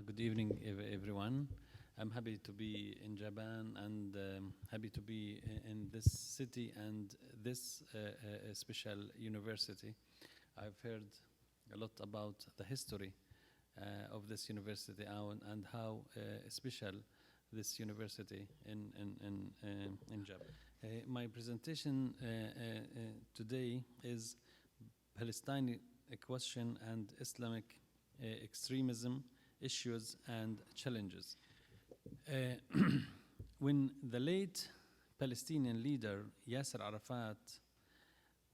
Good evening, everyone. I'm happy to be in Japan and happy to be in this city and this special university. I've heard a lot about the history of this university and how special this university in Japan. My presentation today is Palestine question and Islamic extremism issues and challenges. When the late Palestinian leader Yasser Arafat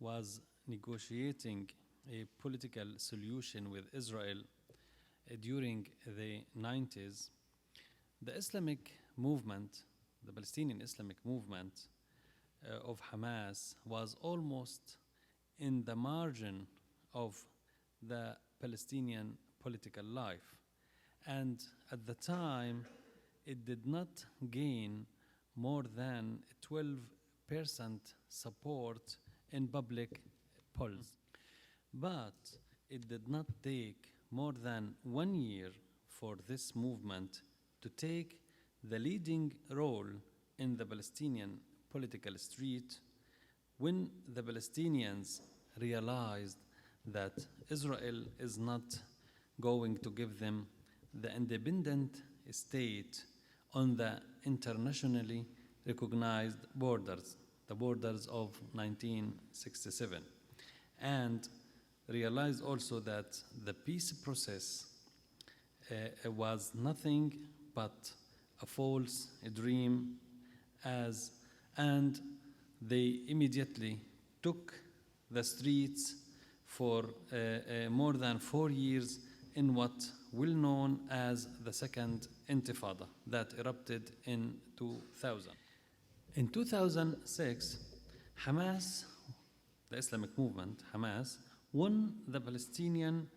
was negotiating a political solution with Israel during the 90s, the Islamic movement, the Palestinian Islamic movement of Hamas was almost in the margin of the Palestinian political life. And at the time, it did not gain more than 12% support in public polls. But it did not take more than 1 year for this movement to take the leading role in the Palestinian political street when the Palestinians realized that Israel is not going to give them the independent state on the internationally recognized borders, the borders of 1967, and realized also that the peace process was nothing but a false dream, and they immediately took the streets for more than 4 years in what will known as the Second Intifada that erupted in 2000. In 2006, Hamas, the Islamic movement, Hamas, won the Palestinian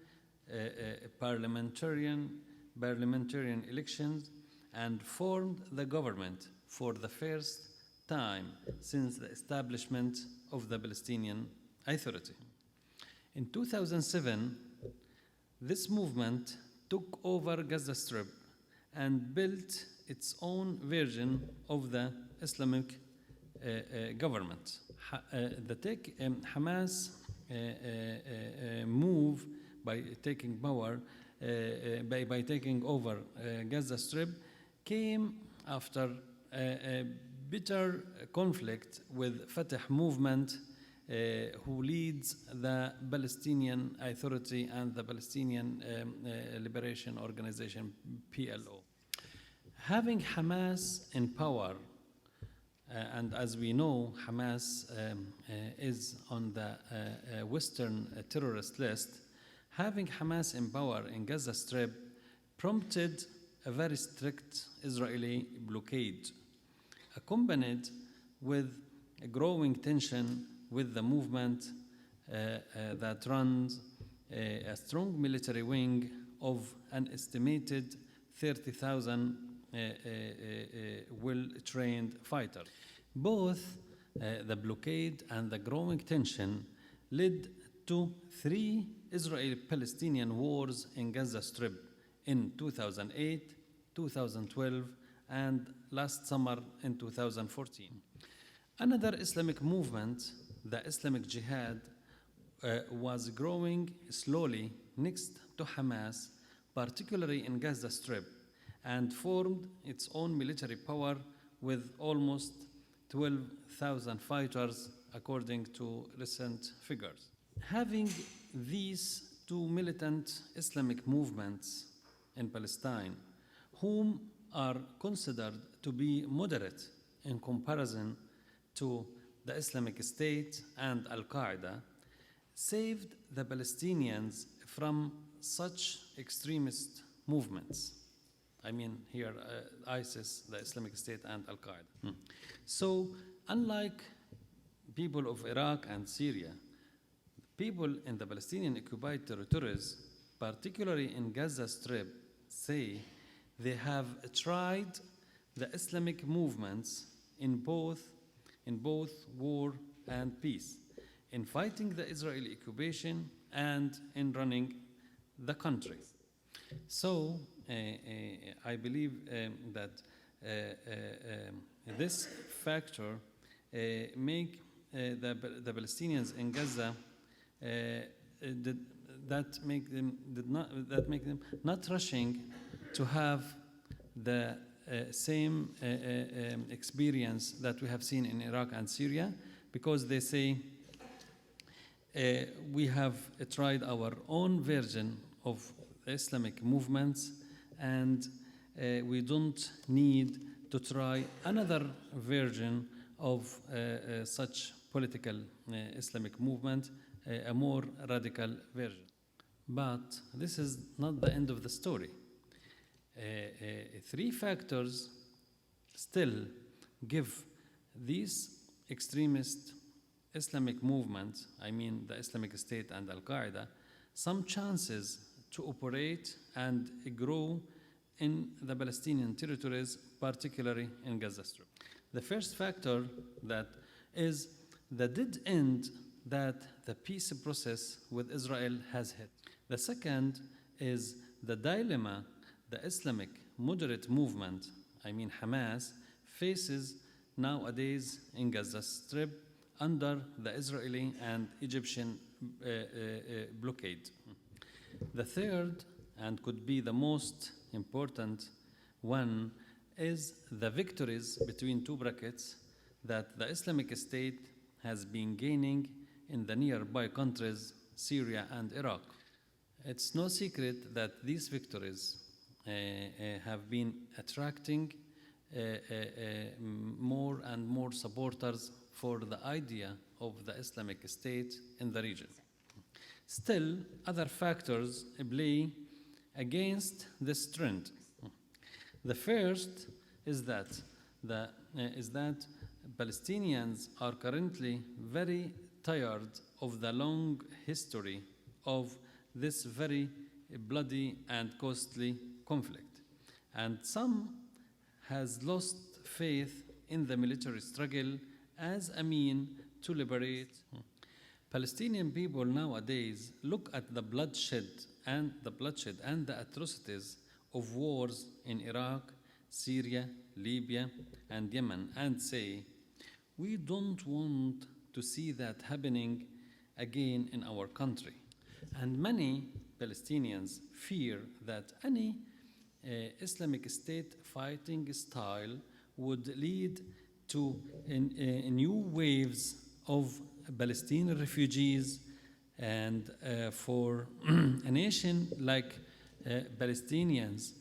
parliamentarian elections and formed the government for the first time since the establishment of the Palestinian Authority. In 2007, this movement took over Gaza Strip and built its own version of the Islamic government. Hamas move by taking power, by taking over Gaza Strip, came after a bitter conflict with Fatah movement, who leads the Palestinian Authority and the Palestinian Liberation Organization, PLO. Having Hamas in power, and as we know, Hamas is on the Western terrorist list, having Hamas in power in Gaza Strip prompted a very strict Israeli blockade, accompanied with a growing tension with the movement that runs a strong military wing of an estimated 30,000 well-trained fighters. Both the blockade and the growing tension led to 3 Israeli-Palestinian wars in Gaza Strip in 2008, 2012, and last summer in 2014. Another Islamic movement, the Islamic Jihad, was growing slowly next to Hamas, particularly in Gaza Strip, and formed its own military power with almost 12,000 fighters, according to recent figures. Having these 2 militant Islamic movements in Palestine, whom are considered to be moderate in comparison to the Islamic State and Al-Qaeda, saved the Palestinians from such extremist movements. I mean here ISIS, the Islamic State, and Al-Qaeda. So unlike people of Iraq and Syria, people in the Palestinian occupied territories, particularly in Gaza Strip, say they have tried the Islamic movements in both war and peace, in fighting the Israeli occupation and in running the country. So I believe that this factor make the Palestinians in Gaza that make them not rushing to have the same experience that we have seen in Iraq and Syria, because they say we have tried our own version of the Islamic movements, and we don't need to try another version of such political Islamic movement, a more radical version. But this is not the end of the story. Three factors still give these extremist Islamic movements, I mean the Islamic State and Al-Qaeda, some chances to operate and grow in the Palestinian territories, particularly in Gaza Strip. The first factor that is the dead end that the peace process with Israel has hit. The second is the dilemma the Islamic moderate movement, I mean Hamas, faces nowadays in Gaza Strip under the Israeli and Egyptian blockade. The third, and could be the most important one, is the victories between two brackets that the Islamic State has been gaining in the nearby countries, Syria and Iraq. It's no secret that these victories have been attracting more and more supporters for the idea of the Islamic State in the region. Still, other factors play against this trend. The first is that Palestinians are currently very tired of the long history of this very bloody and costly conflict, and some has lost faith in the military struggle as a mean to liberate. Palestinian people nowadays look at the bloodshed and the atrocities of wars in Iraq, Syria, Libya, and Yemen and say, we don't want to see that happening again in our country. And many Palestinians fear that any Islamic State fighting style would lead to new waves of Palestinian refugees, and for a nation like Palestinians,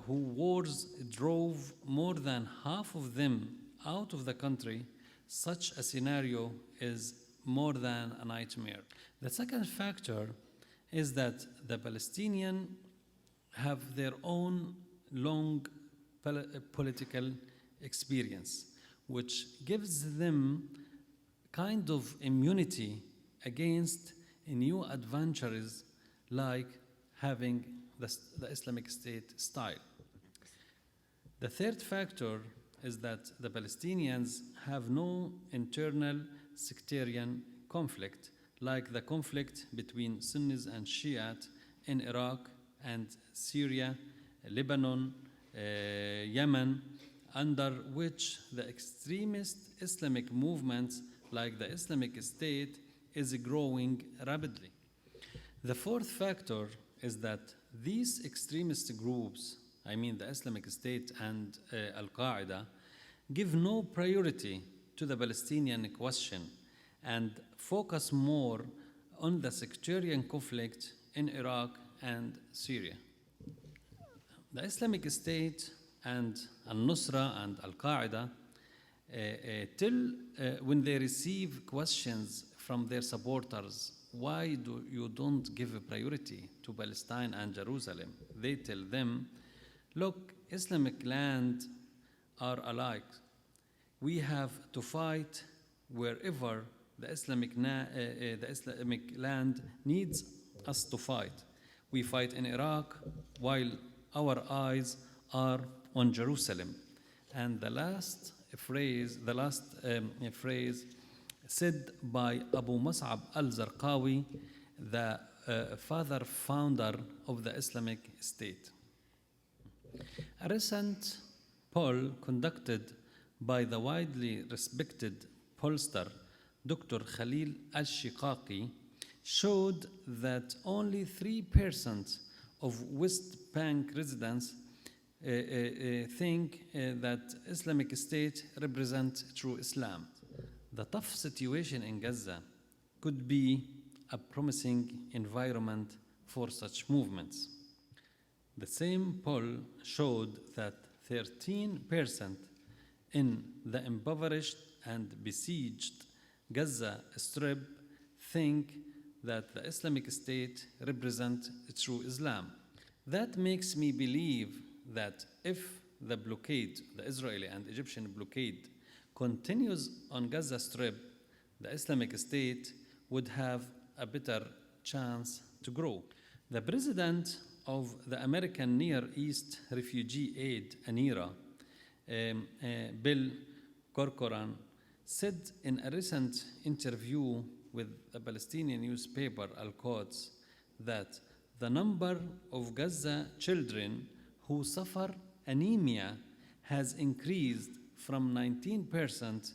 who wars drove more than half of them out of the country, such a scenario is more than a nightmare. The second factor is that the Palestinians have their own long political experience, which gives them kind of immunity against new adventures like having the Islamic State style. The third factor is that the Palestinians have no internal sectarian conflict like the conflict between Sunnis and Shiite in Iraq and Syria, Lebanon, Yemen, under which the extremist Islamic movements like the Islamic State is growing rapidly. The fourth factor is that these extremist groups, I mean the Islamic State and Al-Qaeda, give no priority to the Palestinian question and focus more on the sectarian conflict in Iraq and Syria. The Islamic State and Al-Nusra and Al-Qaeda, till when they receive questions from their supporters, why do you don't give a priority to Palestine and Jerusalem? They tell them, look, Islamic land are alike. We have to fight wherever the Islamic land needs us to fight. We fight in Iraq while our eyes are on Jerusalem. And the last phrase said by Abu Mus'ab al-Zarqawi, the founder of the Islamic State. A recent poll conducted by the widely respected pollster Dr. Khalil al-Shiqaqi showed that only 3% of West Bank residents think that Islamic State represents true Islam. The tough situation in Gaza could be a promising environment for such movements. The same poll showed that 13% in the impoverished and besieged Gaza Strip think that the Islamic State represents true Islam. That makes me believe that if the blockade, the Israeli and Egyptian blockade, continues on Gaza Strip, the Islamic State would have a better chance to grow. The president of the American Near East Refugee Aid, ANIRA, Bill Corcoran, said in a recent interview with the Palestinian newspaper Al-Quds that the number of Gaza children who suffer anemia has increased from 19%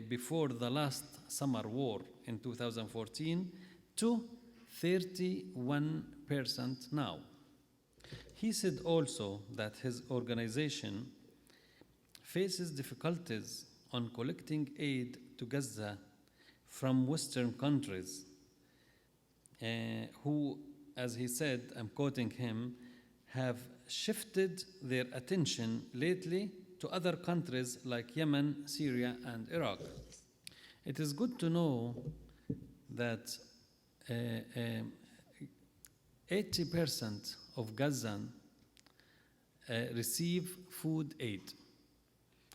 before the last summer war in 2014 to 31% now. He said also that his organization faces difficulties on collecting aid to Gaza from Western countries who, as he said, I'm quoting him, have shifted their attention lately to other countries like Yemen, Syria, and Iraq. It is good to know that 80% of Gazan receive food aid,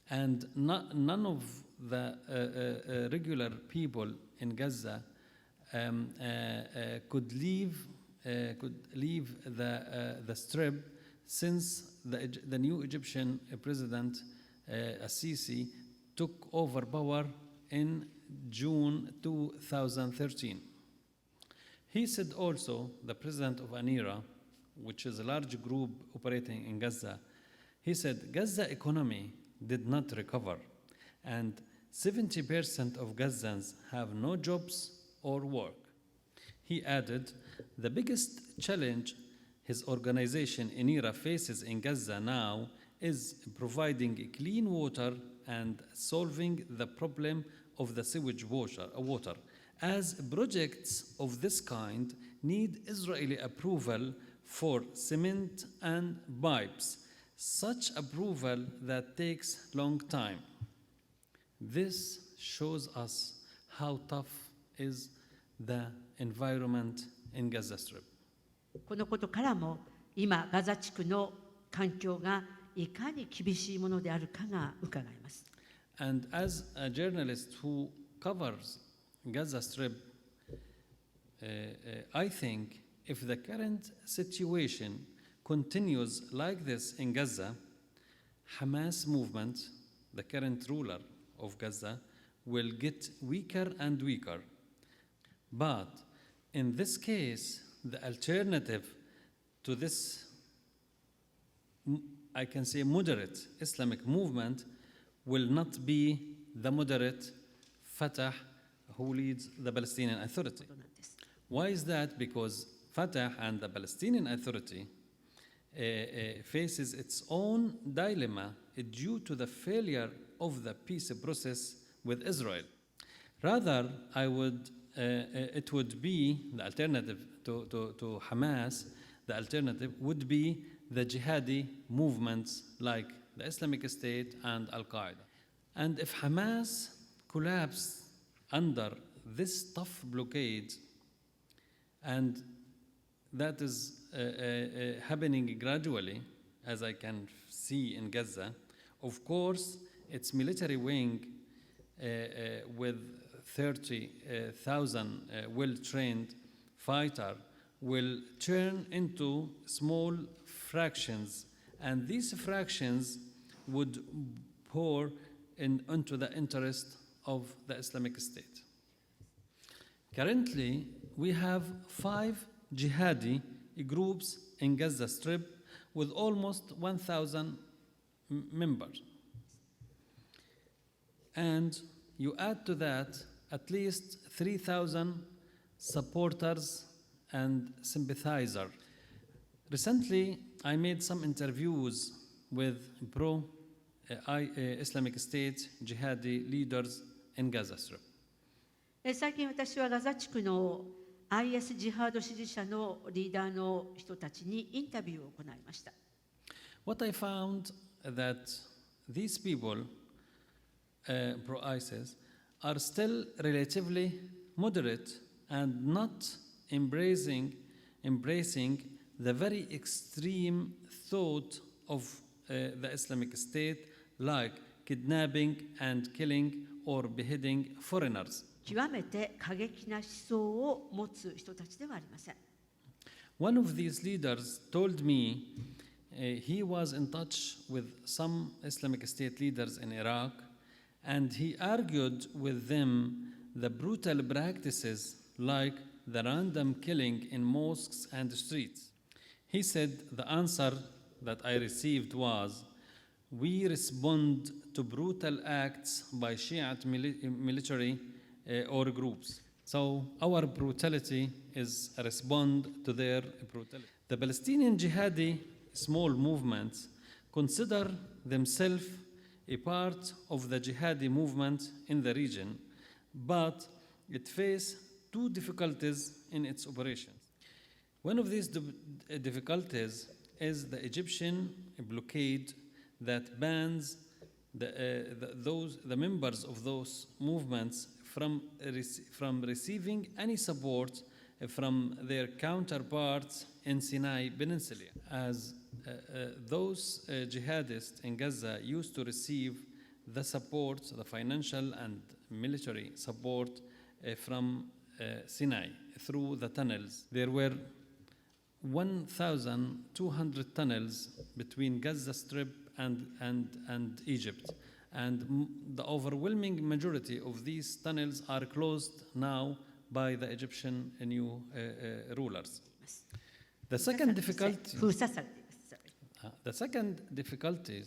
and none of the regular people in Gaza could leave the Strip since the new Egyptian president Sisi took over power in June 2013. He said also, the president of ANIRA, which is a large group operating in Gaza, he said Gaza economy did not recover, and 70% of Gazans have no jobs or work. He added, the biggest challenge his organization ANIRA faces in Gaza now is providing clean water and solving the problem of the sewage water, as projects of this kind need Israeli approval for cement and pipes, such approval that takes long time. This shows us how tough is the environment in Gaza Strip. このことからも今ガザ地区の環境がいかに厳しいものであるかが伺えます。And as a journalist who covers Gaza Strip, I think if the current situation continues like this in Gaza, Hamas movement, the current ruler of Gaza, will get weaker and weaker. But in this case, the alternative to this, I can say, moderate Islamic movement will not be the moderate Fatah who leads the Palestinian Authority. Why is that? Because Fatah and the Palestinian Authority faces its own dilemma due to the failure of the peace process with Israel. Rather, it would be the alternative to Hamas, the alternative would be the jihadi movements like the Islamic State and Al-Qaeda. And if Hamas collapsed under this tough blockade, and that is happening gradually, as I can see in Gaza, of course, its military wing with 30,000 well-trained fighters will turn into small fractions, and these fractions would pour into the interest of the Islamic State. Currently, we have 5 jihadi groups in Gaza Strip with almost 1,000 members. And you add to that at least 3,000 supporters and sympathizers. Recently, I made some interviews with pro-Islamic State jihadi leaders in Gaza Strip. 最近私はガザ地区の IS ジハード支持者のリーダーの人たちにインタビューを行いました。What I found that these people, pro-ISIS, are still relatively moderate and not embracing the very extreme thought of the Islamic State, like kidnapping and killing or beheading foreigners. 極めて過激な思想を持つ人たちではありません。One of these leaders told me he was in touch with some Islamic State leaders in Iraq, and he argued with them the brutal practices like the random killing in mosques and streets. He said the answer that I received was, we respond to brutal acts by Shiite military or groups. So our brutality is a response to their brutality. The Palestinian jihadi small movements consider themselves a part of the jihadi movement in the region, but it faces two difficulties in its operations. One of these difficulties is the Egyptian blockade that bans the members of those movements from receiving any support from their counterparts in Sinai Peninsula, as those jihadists in Gaza used to receive the support, the financial and military support from Sinai through the tunnels. There were 1,200 tunnels between Gaza Strip and Egypt. And the overwhelming majority of these tunnels are closed now by the Egyptian new rulers. The second difficulty, 封鎖されています。the second difficulty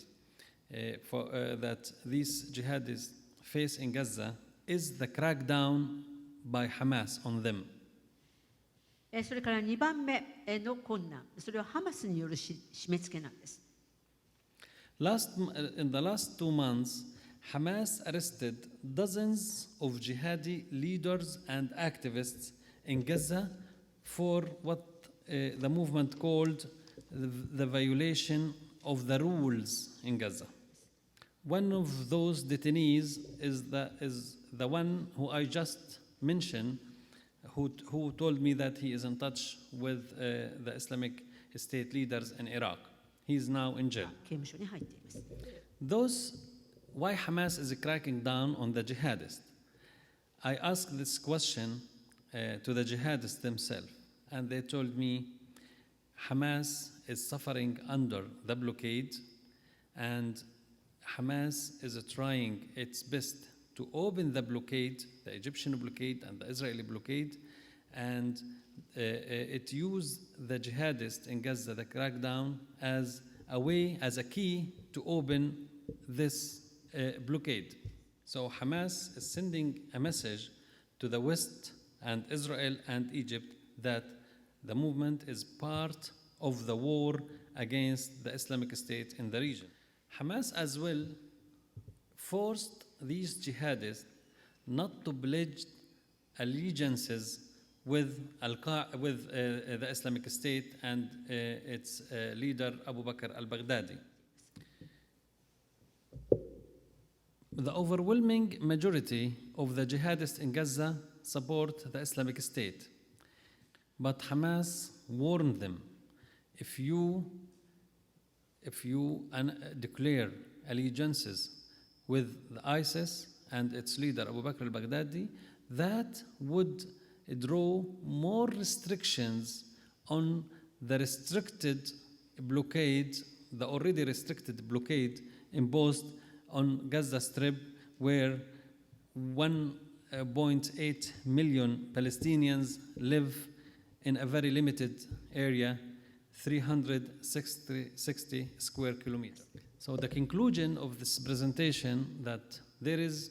that these jihadists face in Gaza is the crackdown by Hamas on them. それから2番目の困難、それはハマスによる締め付けなんです。In the last 2 months, Hamas arrested dozens of jihadi leaders and activists in Gaza for what the movement called the violation of the rules in Gaza. One of those detainees is the one who I just mentioned, who told me that he is in touch with the Islamic State leaders in Iraq. He is now in jail. 刑務所に入っています。Why Hamas is cracking down on the jihadists? I asked this question to the jihadists themselves, and they told me Hamas is suffering under the blockade, and Hamas is trying its best to open the blockade, the Egyptian blockade and the Israeli blockade, and it used the jihadists in Gaza, the crackdown, as a key to open this blockade. So Hamas is sending a message to the West and Israel and Egypt that the movement is part of the war against the Islamic State in the region. Hamas as well forced these jihadists not to pledge allegiances with the Islamic State and its leader Abu Bakr al-Baghdadi. The overwhelming majority of the jihadists in Gaza support the Islamic State. But Hamas warned them, if you declare allegiances with the ISIS and its leader Abu Bakr al-Baghdadi, that would draw more restrictions on the already restricted blockade imposed on Gaza Strip, where 1.8 million Palestinians live in a very limited area 360 square kilometers. So the conclusion of this presentation that there is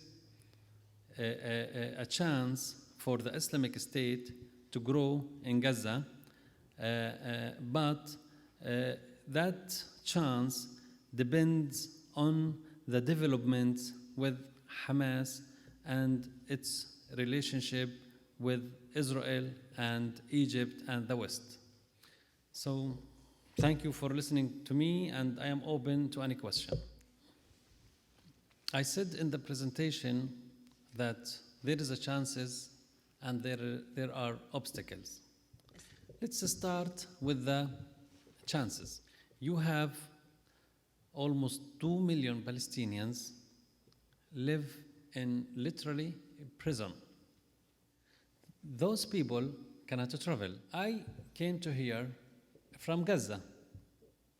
a chance for the Islamic State to grow in Gaza, but that chance depends on the development with Hamas and its relationship with Israel and Egypt and the West. So thank you for listening to me, and I am open to any question. I said in the presentation that there is a chances and there are obstacles. Let's start with the chances. You have almost 2 million Palestinians live in literally prison. Those people cannot travel. I came to here from Gaza.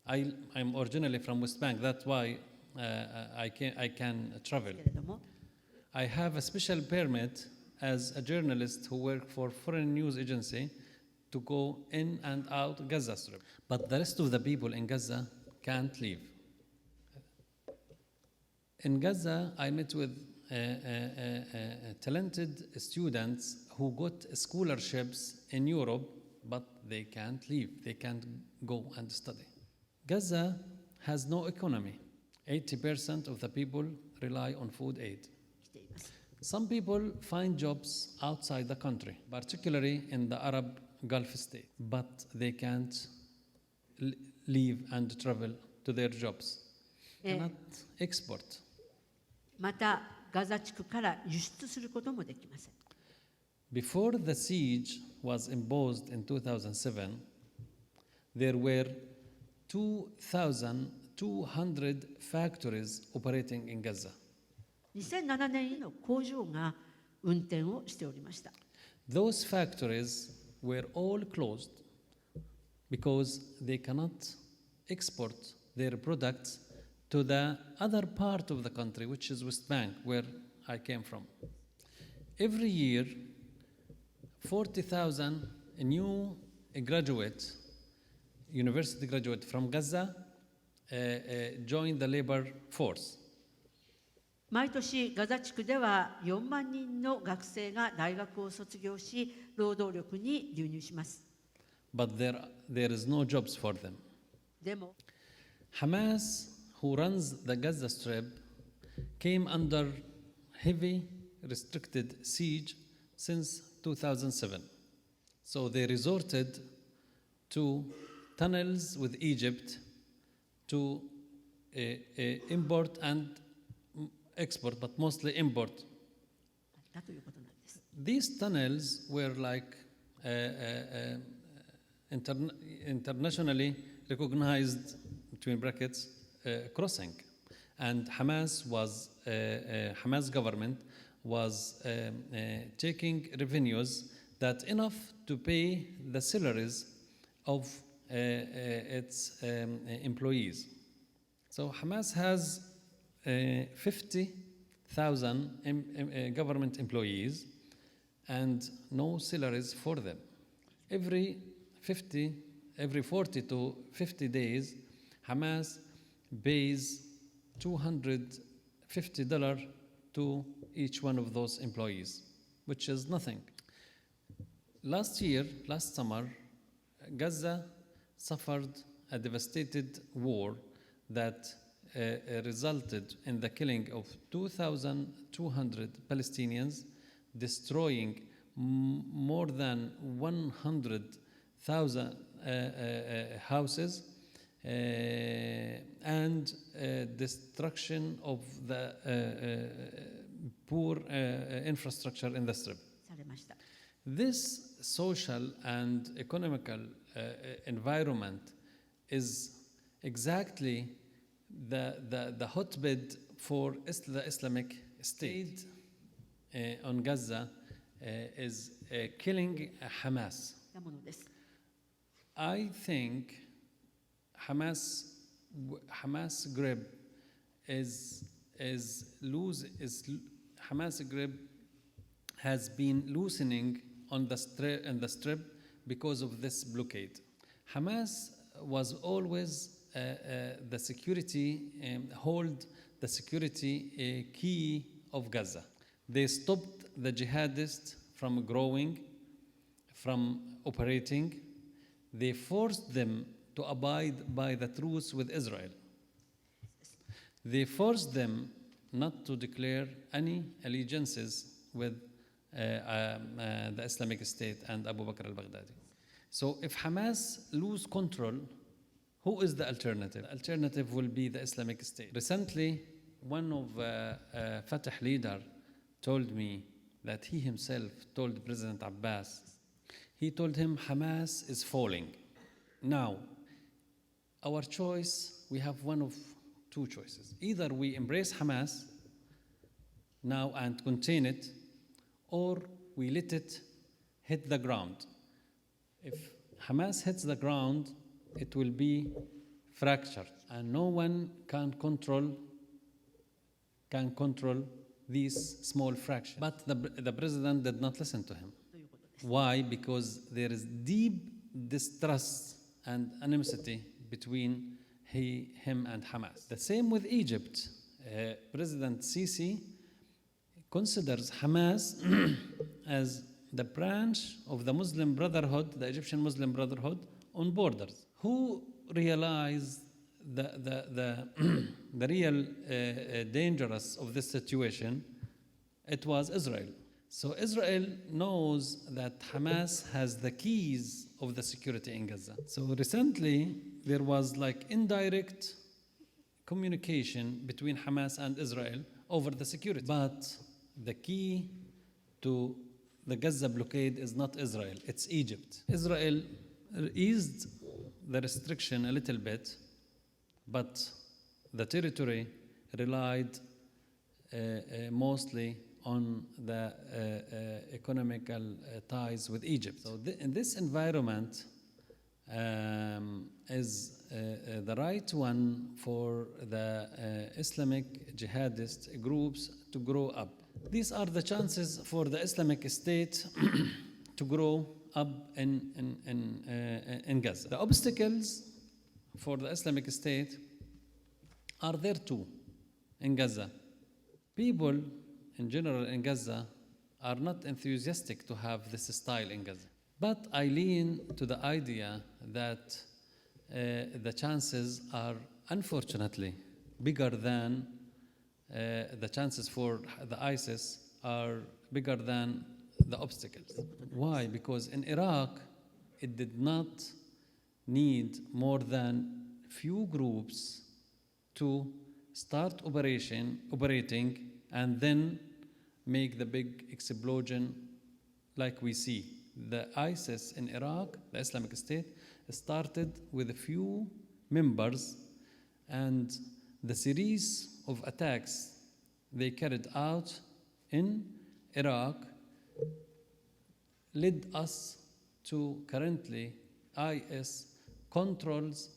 I'm originally from West Bank. That's why I can travel. けれども、 I have a special permit as a journalist who work for foreign news agency to go in and out Gaza Strip. But the rest of the people in Gaza can't leave. In Gaza, I met with talented students who got scholarships in Europe, but they can't leave. They can't go and study. Gaza has no economy. 80% of the people rely on food aid. 来ています。 Some people find jobs outside the country, particularly in the Arab Gulf state, but they can't leave and travel to their jobs. Cannot export. また、ガザ地区から輸出することもできません。 Before the siege was imposed in 2007, there were 2,200 factories operating in Gaza. 2007年の工場が運転をしておりました。 Those factories were all closed because they cannot export their products to the other part of the country, which is West Bank, where I came from. Every year, 40,000 new graduates, university graduates from Gaza, join the labor force. 毎年ガザ地区では4万人の学生が大学を卒業し、労働力に流入します。 But there is no jobs for them. でも Hamas, who runs the Gaza Strip, came under heavy restricted siege since 2007. So they resorted to tunnels with Egypt to import and export, but mostly import. だということなんです。 These tunnels were like internationally recognized, between brackets, crossing, and Hamas government was taking revenues that enough to pay the salaries of its employees. So Hamas has 50,000 government employees and no salaries for them. Every 40 to 50 days, Hamas pays $250 to each one of those employees, which is nothing. Last summer, Gaza suffered a devastated war that resulted in the killing of 2,200 Palestinians, destroying more than 100,000 houses, and destruction of the poor infrastructure in the strip. されました。 This social and economical environment is exactly the hotbed for the Islamic State on Gaza is killing Hamas. なものです。 I think Hamas grip Hamas grip has been loosening on the strip because of this blockade. Hamas was always the security, hold the security key of Gaza. They stopped the jihadists from growing, from operating. They forced them to abide by the truce with Israel. They forced them not to declare any allegiances with the Islamic State and Abu Bakr al-Baghdadi. So if Hamas lose control, who is the alternative? The alternative will be the Islamic State. Recently, one of Fatah leader told me that he himself told President Abbas, he told him Hamas is falling. Now, our choice, we have one of two choices. Either we embrace Hamas now and contain it, or we let it hit the ground. If Hamas hits the ground, it will be fractured, and no one can control these small fractions. But the president did not listen to him. Why? Because there is deep distrust and animosity between him and Hamas. The same with Egypt. President Sisi considers Hamas as the branch of the Muslim Brotherhood, the Egyptian Muslim Brotherhood, on borders. Who realized the real dangerous of this situation? It was Israel. So Israel knows that Hamas has the keys of the security in Gaza. So recently, there was like indirect communication between Hamas and Israel over the security. But the key to the Gaza blockade is not Israel, it's Egypt. Israel eased the restriction a little bit, but the territory relied mostly on the economical ties with Egypt. So in this environment is the right one for the Islamic jihadist groups to grow up. These are the chances for the Islamic State to grow up in Gaza. The obstacles for the Islamic State are there too in Gaza. People in general in Gaza are not enthusiastic to have this style in Gaza. But I lean to the idea that the chances are unfortunately bigger than the chances for the ISIS are bigger than the obstacles. Why? Because in Iraq, it did not need more than few groups to start operating and then make the big explosion like we see. The ISIS in Iraq, the Islamic State, started with a few members, and the series of attacks they carried out in Iraq led us to currently IS controls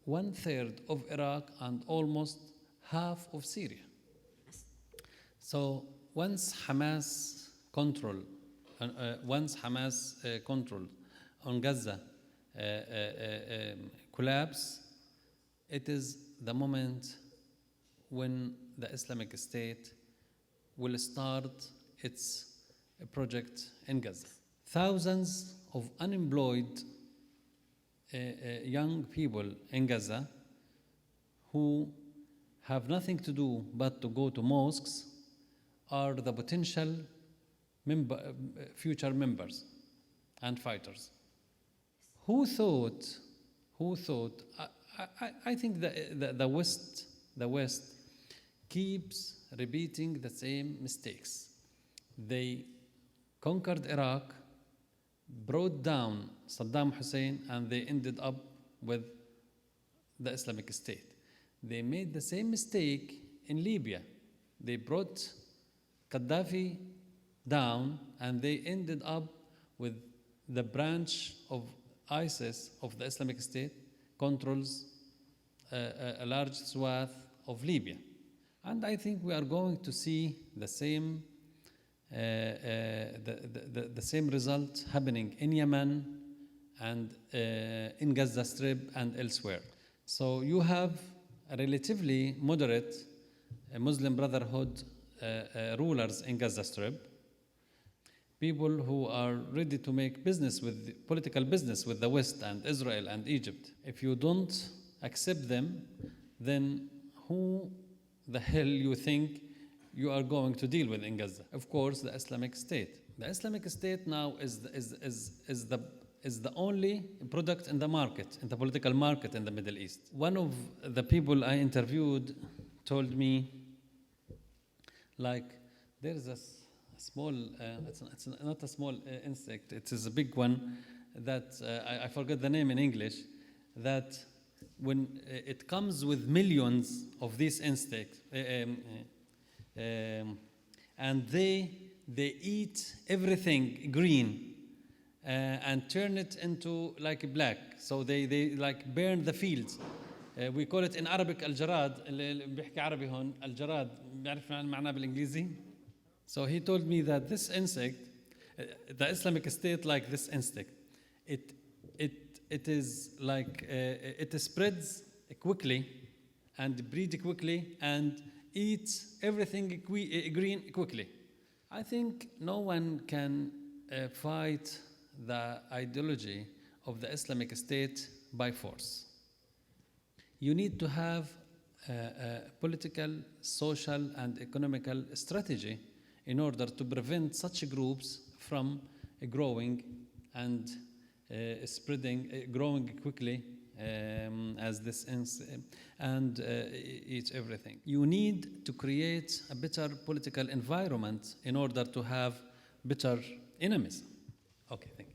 1/3 of Iraq and almost half of Syria. So once Hamas control on Gaza collapse, it is the moment when the Islamic State will start its project in Gaza. Thousands of unemployed young people in Gaza who have nothing to do but to go to mosques are the potential future members and fighters. Who thought? I think the West keeps repeating the same mistakes. They conquered Iraq, brought down Saddam Hussein, and they ended up with the Islamic State. They made the same mistake in Libya. They brought Gaddafi down, and they ended up with the branch of ISIS, of the Islamic State, controls a large swath of Libya. And I think we are going to see the same the same result happening in Yemen and in Gaza Strip and elsewhere. So you have a relatively moderate Muslim Brotherhood rulers in Gaza Strip, people who are ready to make political business with the West and Israel and Egypt. If you don't accept them, then who the hell you think you are going to deal with in Gaza? Of course, the Islamic State. The Islamic State now is the only product in the market, in the political market in the Middle East. One of the people I interviewed told me, like, there is a small, it's not a small insect, it is a big one that, I forget the name in English, that when it comes with millions of these insects, and they eat everything green and turn it into like black. So they like burn the fields. We call it in Arabic الجراد. اللي بيحكي عربي هون الجراد بيعرف معناه بالإنجليزي. So he told me that this insect, the Islamic State like this insect, it is like it spreads quickly and breeds quickly and eats everything green quickly. I think no one can fight the ideology of the Islamic State by force. You need to have a political, social, and economical strategy in order to prevent such groups from growing and growing quickly as this and eat everything. You need to create a better political environment in order to have better enemies. Okay, thank you.